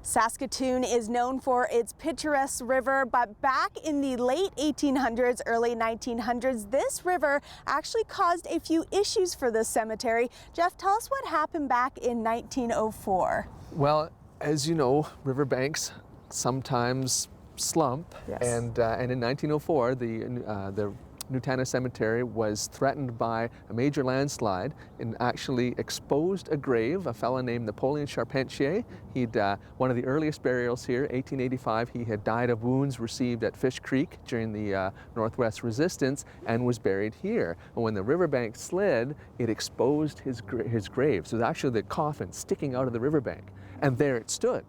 Saskatoon is known for its picturesque river, but back in the late 1800s, early 1900s, this river actually caused a few issues for this cemetery. Jeff, tell us what happened back in 1904. Well, as you know, riverbanks sometimes slump, Yes. and in 1904, the Nutana Cemetery was threatened by a major landslide and actually exposed a grave. A fellow named Napoleon Charpentier. He'd one of the earliest burials here, 1885. He had died of wounds received at Fish Creek during the Northwest Resistance and was buried here. And when the riverbank slid, it exposed his grave. So it was actually the coffin sticking out of the riverbank, and there it stood.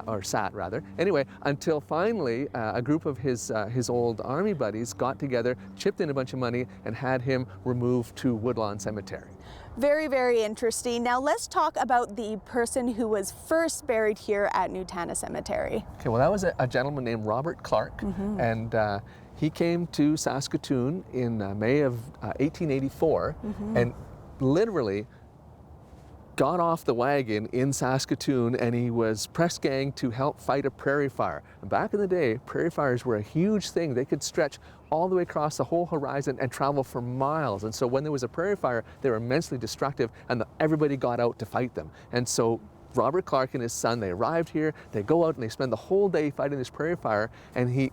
Or sat rather. Anyway, until finally a group of his old army buddies got together, chipped in a bunch of money, and had him removed to Woodlawn Cemetery. Very, very interesting. Now let's talk about the person who was first buried here at Nutana Cemetery. Okay, well, that was a gentleman named Robert Clark, and he came to Saskatoon in May of 1884, and literally got off the wagon in Saskatoon, and he was press gang to help fight a prairie fire. And back in the day, prairie fires were a huge thing. They could stretch all the way across the whole horizon and travel for miles. And so when there was a prairie fire, they were immensely destructive, and everybody got out to fight them. And so Robert Clark and his son, they arrived here, they go out and they spend the whole day fighting this prairie fire, and he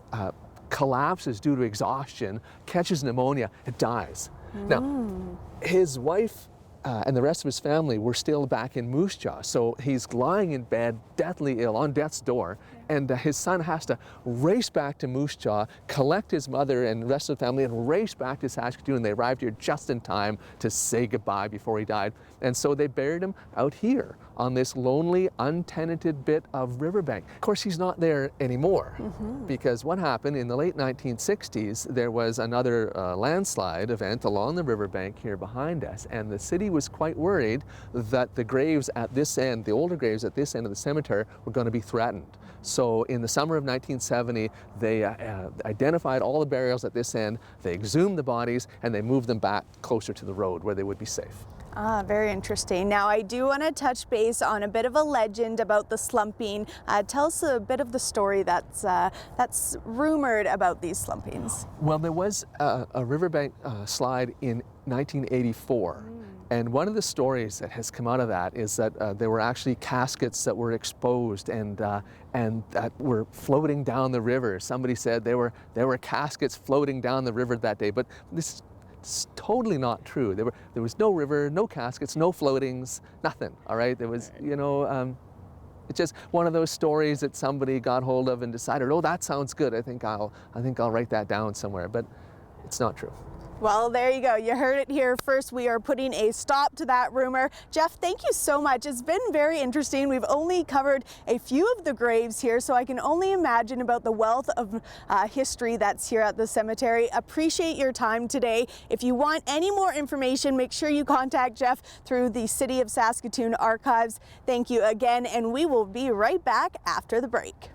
collapses due to exhaustion, catches pneumonia, and dies. Now, his wife and the rest of his family were still back in Moose Jaw. So he's lying in bed, deathly ill, on death's door, and his son has to race back to Moose Jaw, collect his mother and the rest of the family, and race back to Saskatoon. They arrived here just in time to say goodbye before he died. And so they buried him out here on this lonely, untenanted bit of riverbank. Of course, he's not there anymore, because what happened in the late 1960s, there was another landslide event along the riverbank here behind us, and the city was quite worried that the graves at this end, the older graves at this end of the cemetery, were going to be threatened. So in the summer of 1970, they identified all the burials at this end, they exhumed the bodies, and they moved them back closer to the road where they would be safe. Very interesting. Now I do want to touch base on a bit of a legend about the slumping. Tell us a bit of the story that's rumored about these slumpings. Well, there was a riverbank slide in 1984. And one of the stories that has come out of that is that there were actually caskets that were exposed and that were floating down the river. Somebody said there were caskets floating down the river that day, but this is totally not true. There was no river, no caskets, no floatings, nothing. All right, there was, you know, it's just one of those stories that somebody got hold of and decided, oh, that sounds good. I think I'll write that down somewhere, but it's not true. Well, there you go. You heard it here first. We are putting a stop to that rumor. Jeff, thank you so much. It's been very interesting. We've only covered a few of the graves here, so I can only imagine about the wealth of history that's here at the cemetery. Appreciate your time today. If you want any more information, make sure you contact Jeff through the City of Saskatoon Archives. Thank you again, and we will be right back after the break.